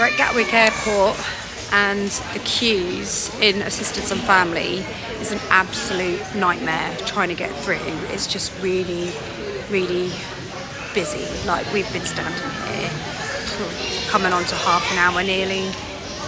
We're at Gatwick Airport and the queues in Assistance and Family is an absolute nightmare trying to get through. It's just really, really busy. Like, we've been standing here coming on to half an hour nearly,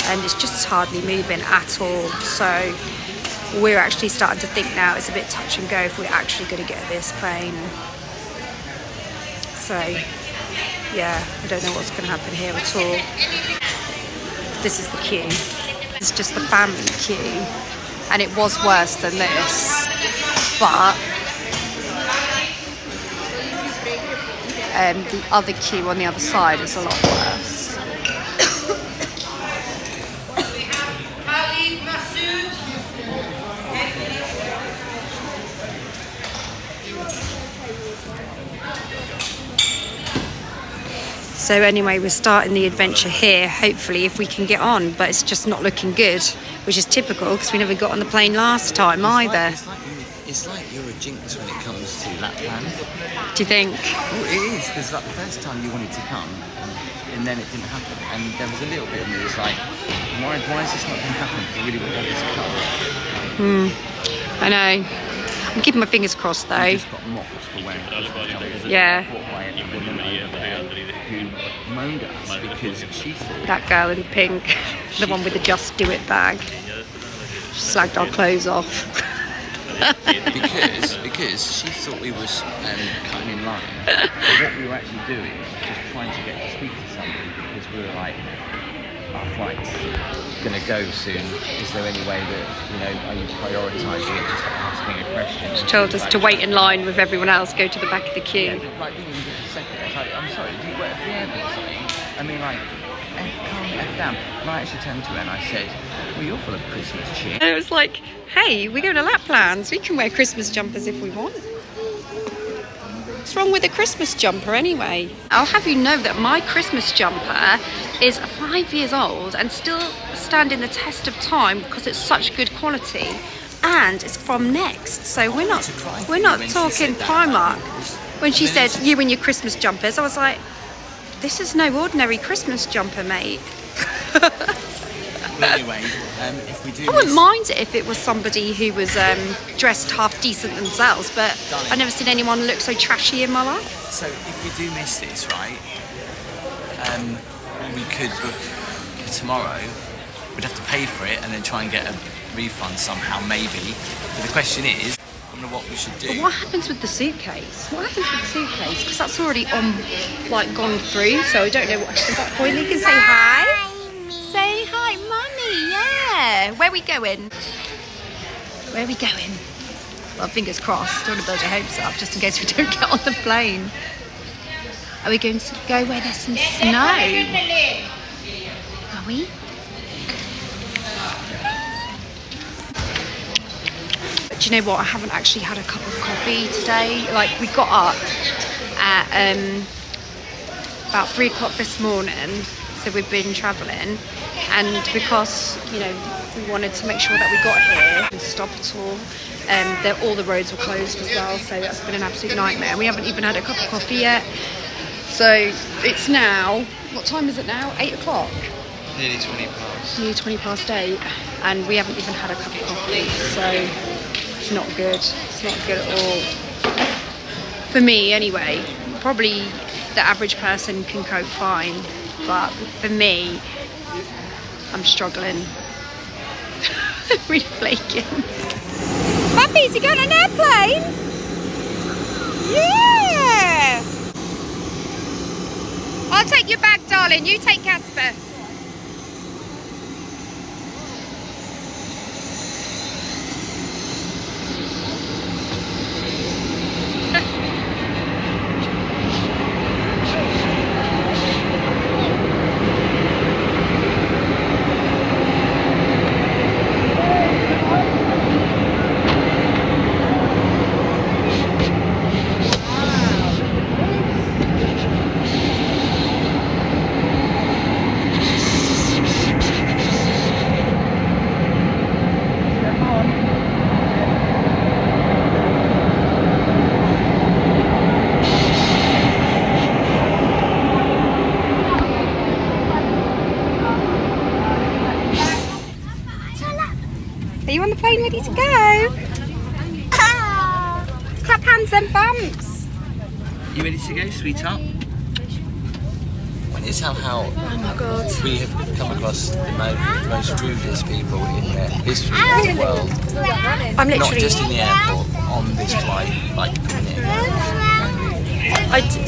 and it's just hardly moving at all. So we're actually starting to think now it's a bit touch and go if we're actually going to get this plane. So yeah, I don't know what's going to happen here at all. This is the queue. It's just the family queue, and it was worse than this, but the other queue on the other side is a lot worse. So anyway, we're starting the adventure here, hopefully, if we can get on, but it's just not looking good, which is typical because we never got on the plane last time either. It's like you're a jinx when it comes to Lapland. Do you think? Well, it is, because like the first time you wanted to come, and then it didn't happen, and there was a little bit of me was like, why is this not going to happen? I really want this to come. I know. I'm keeping my fingers crossed though. You just got mocked for wearing Christmas jumpers. Yeah. Who moaned at us because she thought That girl in pink, the one with the Just Do It bag, slagged our clothes off. because she thought we were cutting in line. But what we were actually doing was just trying to get to speak to somebody, because we were like, our flight's going to go soon. Is there any way that, are you prioritising it, just asking a question? She told us to wait in line with everyone else, go to the back of the queue. Yeah, but like, didn't even get a second. I was like, I'm sorry, do you work for the airport or something? I mean, like, F down. And I actually turned to her and I said, well, you're full of Christmas cheer. And it was like, hey, we go to Lapland, so we can wear Christmas jumpers if we want. What's wrong with a Christmas jumper anyway? I'll have you know that my Christmas jumper is 5 years old and still standing the test of time because it's such good quality, and it's from Next, so we're not talking Primark. When she said you and your Christmas jumpers, I was like, this is no ordinary Christmas jumper, mate. But anyway, if we do, I wouldn't mind it if it was somebody who was dressed half decent themselves, but I've never seen anyone look so trashy in my life. So if we do miss this, right, we could book for tomorrow. We'd have to pay for it and then try and get a refund somehow, maybe. But the question is, I don't know what we should do. But what happens with the suitcase? What happens with the suitcase? Because that's already gone through, so I don't know what happens at that point. You can say hi. Say hi, Mummy, yeah. Where are we going? Where are we going? Well, fingers crossed. Don't want to build your hopes up just in case we don't get on the plane. Are we going to go where there's some snow? Are we? But do you know what? I haven't actually had a cup of coffee today. Like, we got up at about 3 o'clock this morning. So we've been travelling, and because we wanted to make sure that we got here and stop at all, all the roads were closed as well, so that's been an absolute nightmare. We haven't even had a cup of coffee yet, so it's now, what time is it now? 8 o'clock? Nearly 20 past. Nearly 20 past 8, and we haven't even had a cup of coffee, so it's not good. It's not good at all. For me anyway. Probably the average person can cope fine, but for me, I'm struggling. Really flaking. Puppies, you going on an airplane? Yeah! I'll take your bag, darling. You take Casper. Are you on the plane ready to go? Clap hands and bumps. You ready to go, sweetheart? When you tell how we have come across the most rudest people in the history of the world. I'm literally... Not just in the airport, on this flight, like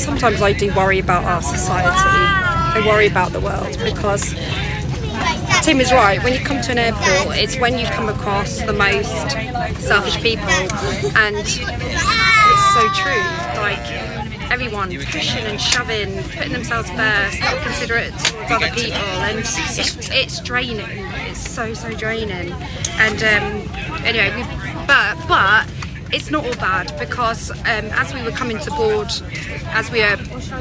sometimes I do worry about our society. I worry about the world because Tim is right. When you come to an airport, it's when you come across the most selfish people, and it's so true. Like everyone pushing and shoving, putting themselves first, not considerate of other people, and it's draining. It's so draining. And anyway, but it's not all bad because as we were coming to board, as we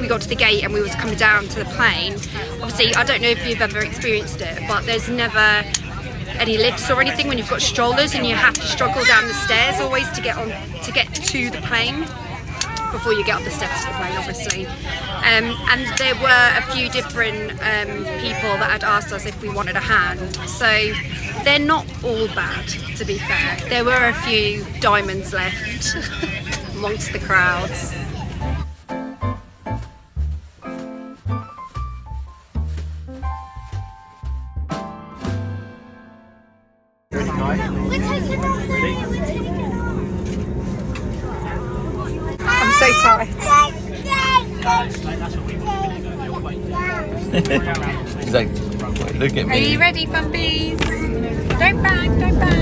got to the gate and we was coming down to the plane, obviously I don't know if you've ever experienced it, but there's never any lifts or anything when you've got strollers, and you have to struggle down the stairs always to get to the plane before you get up the steps to the plane, obviously. And there were a few different people that had asked us if we wanted a hand, so they're not all bad, to be fair. There were a few diamonds left amongst the crowds. I'm so tired. He's like, look at me. Are you ready, Fumbies? Don't bang, don't bang.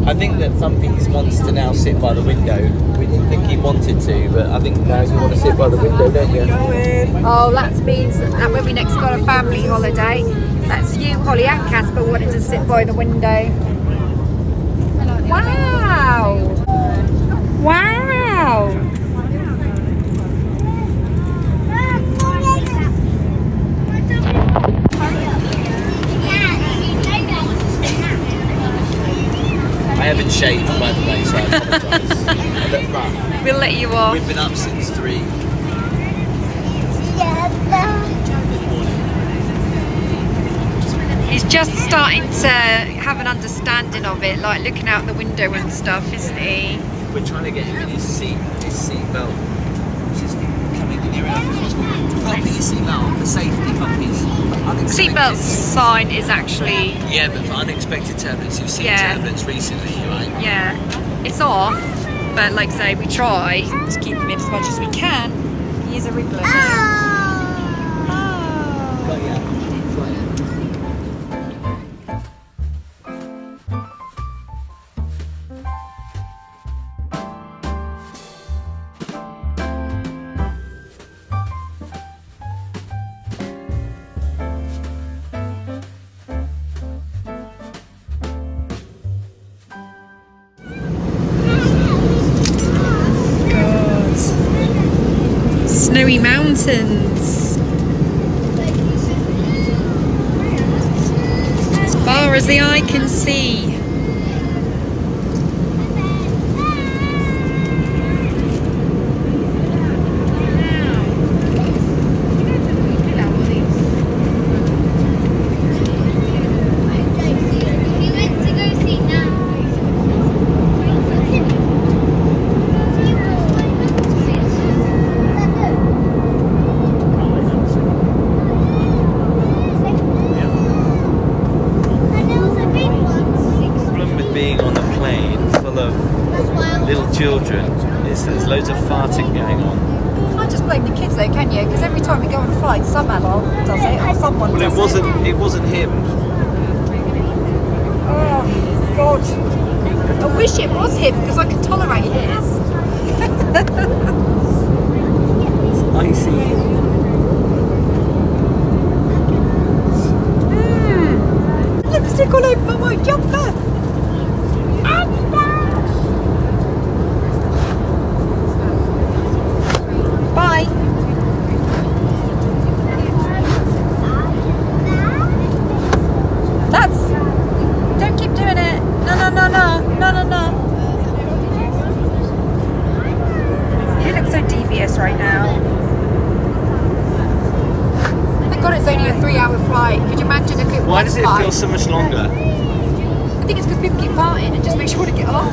I think that Thumpy's wants to now sit by the window. We didn't think he wanted to, but I think now you want to sit by the window, don't you? Oh, that means that when we next got a family holiday, that's you, Holly and Casper wanting to sit by the window. Wow! Wow! I haven't shaved, by the way, so I apologise. I look rough. We'll let you off. We've been up since 3. He's just starting to have an understanding of it, like looking out the window and stuff, isn't he? We're trying to get him in his seat belt. He's just coming near enough as possible. Can't put your seat belt on for safety, Thumpy's. Seatbelt sign is actually... Yeah, but for unexpected turbulence, you've seen turbulence recently, right? Yeah, it's off, but like I say, we try to keep him in as much as we can. He is a wriggler now. Got ya. Snowy mountains. As far as the eye can see. Children is there's loads of farting going on. You can't just blame the kids though, can you? Because every time we go on a flight, some adult does it, or someone Well, does it wasn't him. Oh, God. I wish it was him, because I could tolerate his. It's icy. Lipstick all over my white jumper. Bye. Don't keep doing it. No. You look so devious right now. Thank God it's only a 3-hour flight. Could you imagine if it was Why does it 5? feel so much longer? I think it's because people keep farting and just makes you want to get off.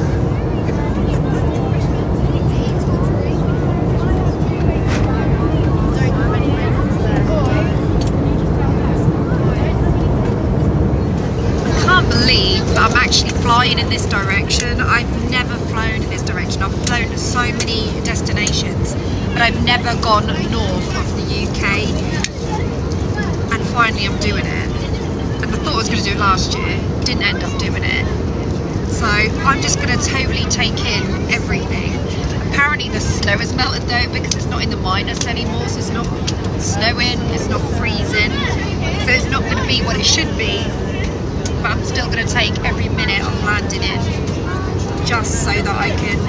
I can't believe that I'm actually flying in this direction. I've never flown in this direction. I've flown to so many destinations, but I've never gone north of the UK. And finally I'm doing it. And I thought I was going to do it last year, didn't end up doing it. So I'm just going to totally take in everything. Apparently the snow has melted though, because it's not in the minus anymore, so it's not snowing, it's not freezing, so it's not going to be what it should be. But I'm still going to take every minute of landing in, just so that I can,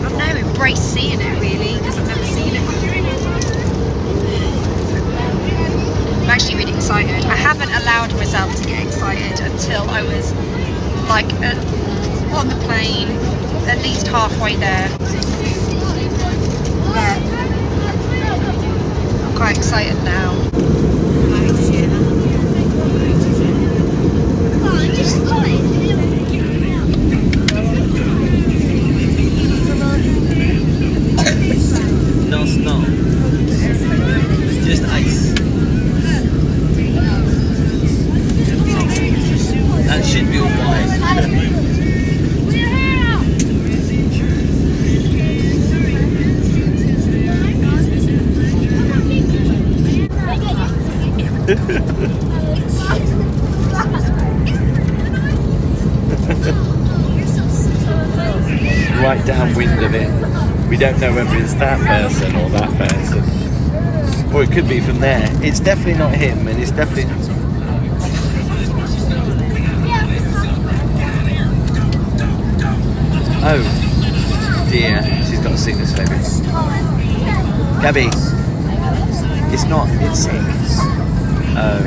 I don't know, embrace seeing it really, because I've never seen it before. I'm actually really excited. I haven't allowed myself to get excited until I was like on the plane, at least halfway there. Yeah. I'm quite excited now. No snow. Just ice. That should be alright. Right downwind of it. We don't know whether it's that person or that person. Or it could be from there. It's definitely not him, and it's definitely... Oh dear, she's got a sickness maybe. Gabby, it's not, it's... Oh.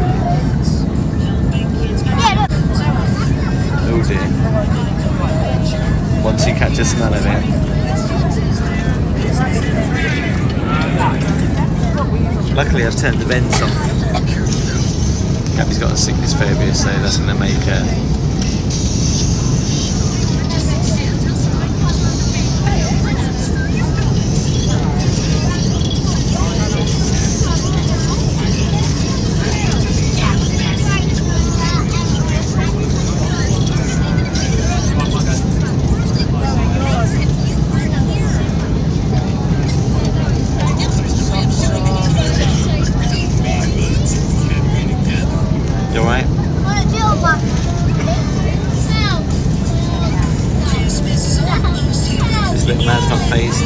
Oh dear. Once you catch a smell of it. Luckily I've turned the vents off. Gabby's got a sickness phobia, so that's going to make her... You alright? This little man's not phased.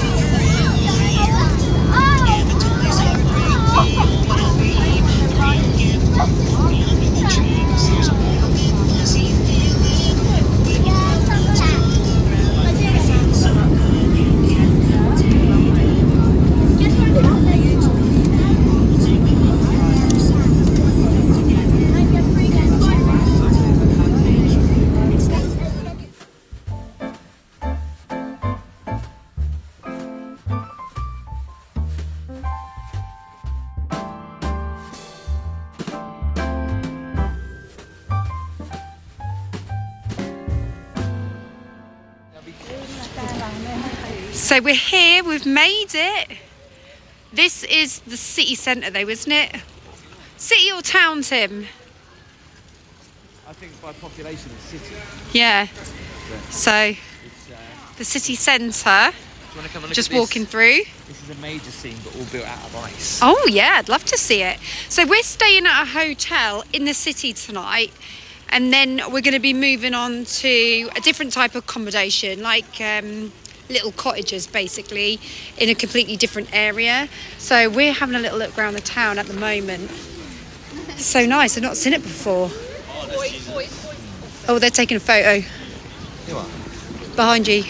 So we're here, we've made it. This is the city centre though, isn't it? City or town, Tim? I think by population it's city. Yeah. So It's the city centre. Just walking through. This is a major scene, but all built out of ice. Oh yeah, I'd love to see it. So we're staying at a hotel in the city tonight, and then we're going to be moving on to a different type of accommodation, like little cottages basically, in a completely different area. So we're having a little look around the town at the moment. It's so nice, I've not seen it before. Oh, they're taking a photo. You are? Behind you.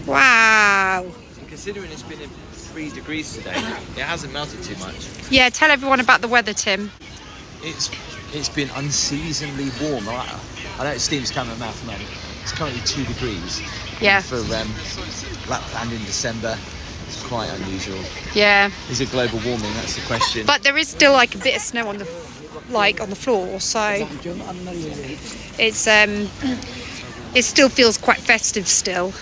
Wow. Considering it's been 3 degrees today, it hasn't melted too much. Yeah, tell everyone about the weather, Tim. It's been unseasonably warm. I know it steams kind of mouth, man. It's currently 2 degrees. Yeah. For Lapland in December, it's quite unusual. Yeah. Is it global warming? That's the question. But there is still like a bit of snow on the floor, so it's it still feels quite festive still.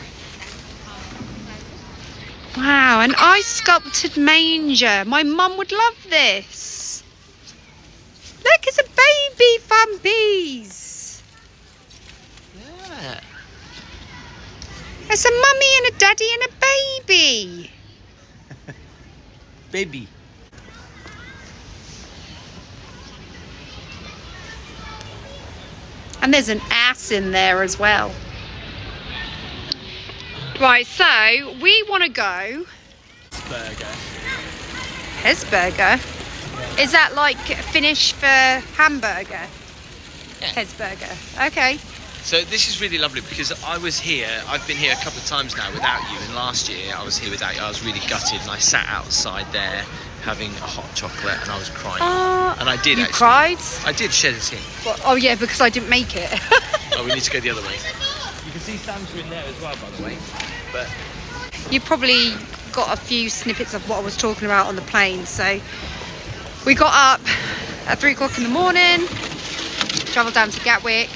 Wow, an ice sculpted manger. My mum would love this. Look, it's a baby Fumbies. Yeah. It's a mummy and a daddy and a baby. Baby. And there's an ass in there as well. Right, so we want to go. Hesburger. Is that like Finnish for hamburger? Yeah. Hesburger. Okay. So this is really lovely because I've been here a couple of times now without you, and last year I was here without you. I was really gutted, and I sat outside there having a hot chocolate, and I was crying. And I did. You actually. cried? I did shed a tear. Well, oh yeah, because I didn't make it. Oh, we need to go the other way. You can see Santa in there as well, by the way. But You probably got a few snippets of what I was talking about on the plane. So we got up at 3 o'clock in the morning, travelled down to Gatwick.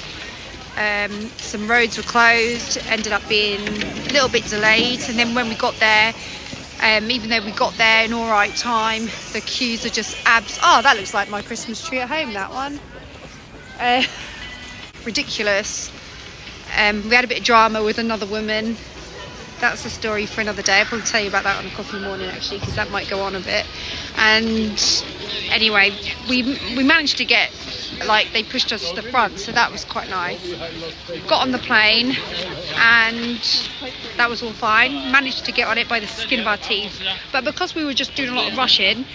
Some roads were closed, ended up being a little bit delayed, and then when we got there, even though we got there in all right time, the queues are just oh, that looks like my Christmas tree at home, that one. Ridiculous. We had a bit of drama with another woman. That's a story for another day. I'll probably tell you about that on a coffee morning actually, because that might go on a bit. And anyway, we managed to get, like, they pushed us to the front, so that was quite nice. Got on the plane and that was all fine. Managed to get on it by the skin of our teeth, but because we were just doing a lot of rushing,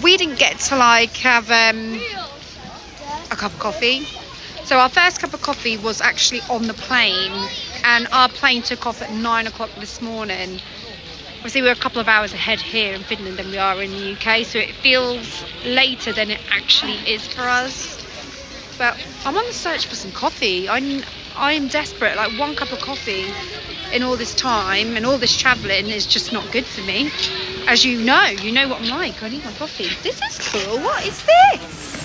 we didn't get to like have a cup of coffee. So our first cup of coffee was actually on the plane, and our plane took off at 9 o'clock this morning. Obviously we're a couple of hours ahead here in Finland than we are in the UK, so it feels later than it actually is for us. But I'm on the search for some coffee. I'm desperate. Like, one cup of coffee in all this time and all this travelling is just not good for me. As you know what I'm like. I need my coffee. This is cool. What is this?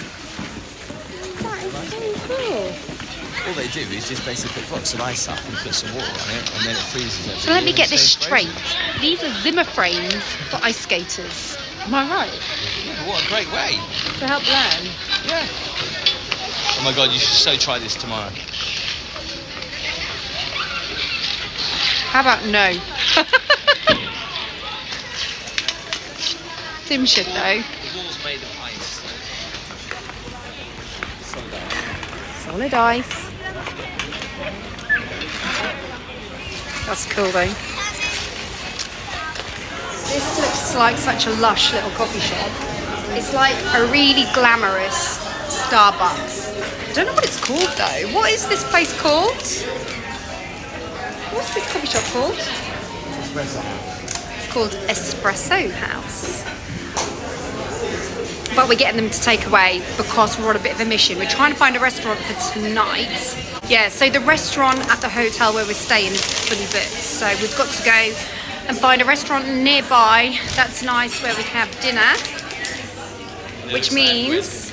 That is so cool. all they do is just basically put blocks of ice up and put some water on it, and then it freezes every So let me year get and this stays frozen. straight. These are Zimmer frames for ice skaters. Am I right? Yeah, what a great way. To help learn. Yeah. Oh my god, you should so try this tomorrow. How about no? Tim should though. The wall's made of ice. Solid ice. That's cool though. This looks like such a lush little coffee shop. It's like a really glamorous Starbucks. I don't know what it's called though. What is this place called? What's this coffee shop called? Espresso House. It's called Espresso House. But we're getting them to take away because we're on a bit of a mission. We're trying to find a restaurant for tonight. Yeah, so the restaurant at the hotel where we're staying is fully booked. So we've got to go and find a restaurant nearby that's nice where we can have dinner, which means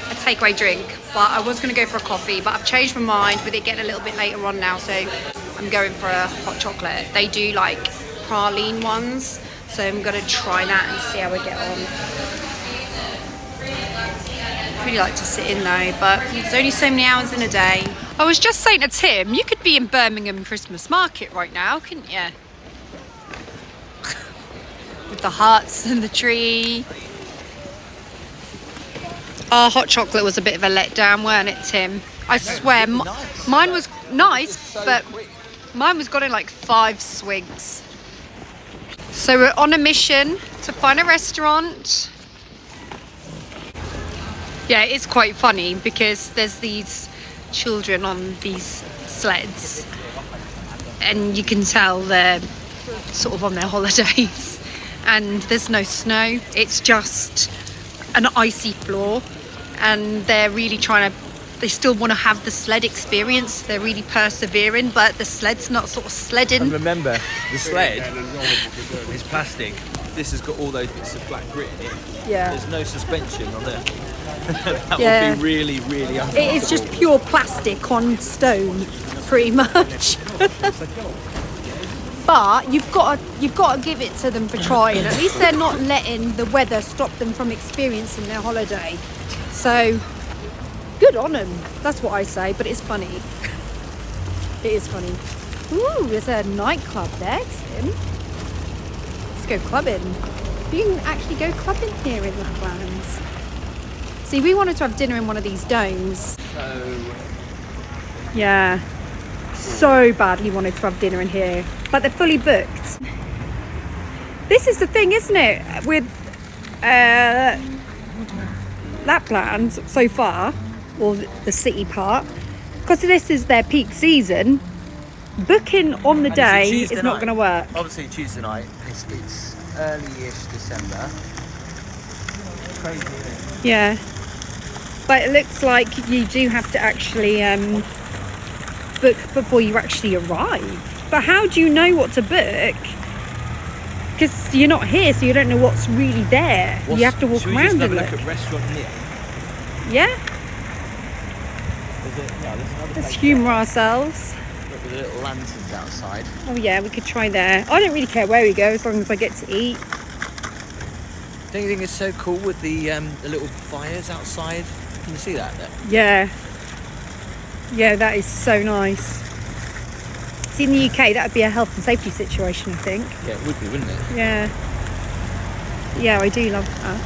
a takeaway drink. But I was going to go for a coffee, but I've changed my mind with it getting a little bit later on now, so I'm going for a hot chocolate. They do like praline ones, so I'm going to try that and see how we get on. Really like to sit in though, but there's only so many hours in a day. I was just saying to Tim, you could be in Birmingham Christmas Market right now, couldn't you? With the huts and the tree. Our hot chocolate was a bit of a letdown, weren't it, Tim? I swear, mine was nice, but mine was got in like 5 swigs. So we're on a mission to find a restaurant. Yeah, it's quite funny because there's these children on these sleds and you can tell they're sort of on their holidays, and there's no snow, it's just an icy floor, and they're really trying to, they still want to have the sled experience. They're really persevering, but the sled's not sort of sledding. And remember, the sled is plastic. This has got all those bits of black grit in it. Yeah. There's no suspension on it. That Yeah. would be really, really uncomfortable. It is just pure plastic on stone, pretty much. But you've got to give it to them for trying. At least they're not letting the weather stop them from experiencing their holiday. So good on them. That's what I say. But it's funny. It is funny. Ooh, there's a nightclub there, Tim. Let's go clubbing. You can actually go clubbing here in Lapland. See, we wanted to have dinner in one of these domes. Yeah. So badly wanted to have dinner in here. But they're fully booked. This is the thing, isn't it? With Lapland so far, or the city part, because this is their peak season, booking on the day is not going to work. Obviously Tuesday night, it's early-ish December. Crazy, isn't it? Yeah. But it looks like you do have to actually book before you actually arrive. But how do you know what to book? Because you're not here, so you don't know what's really there. You have to walk around and look. Should we just have a look at restaurant here? Yeah? There's another Let's place humour ourselves. there. Look, with the little lanterns outside. Oh yeah, we could try there. I don't really care where we go as long as I get to eat. Don't you think it's so cool with the little fires outside? Can you see that there? Yeah. Yeah, that is so nice. See, in the UK, that would be a health and safety situation, I think. Yeah, it would be, wouldn't it? Yeah. Yeah, I do love that.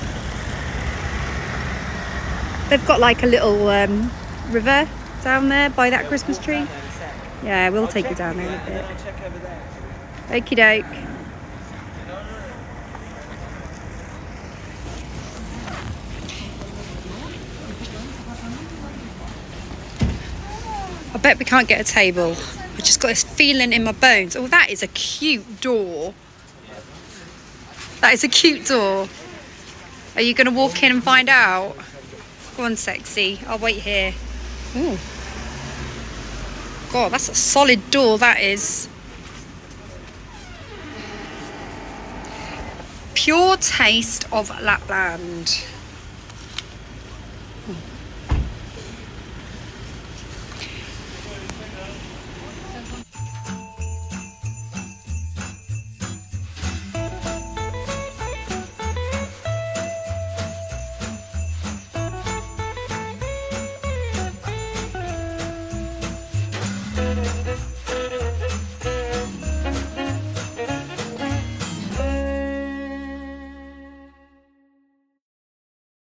They've got like a little river down there by that Christmas tree. Yeah, we'll take you down there in a bit. Okie doke. I bet we can't get a table. I've just got this feeling in my bones. Oh, that is a cute door. That is a cute door. Are you going to walk in and find out? Go on, sexy. I'll wait here. Ooh. God, that's a solid door, that is. Pure taste of Lapland.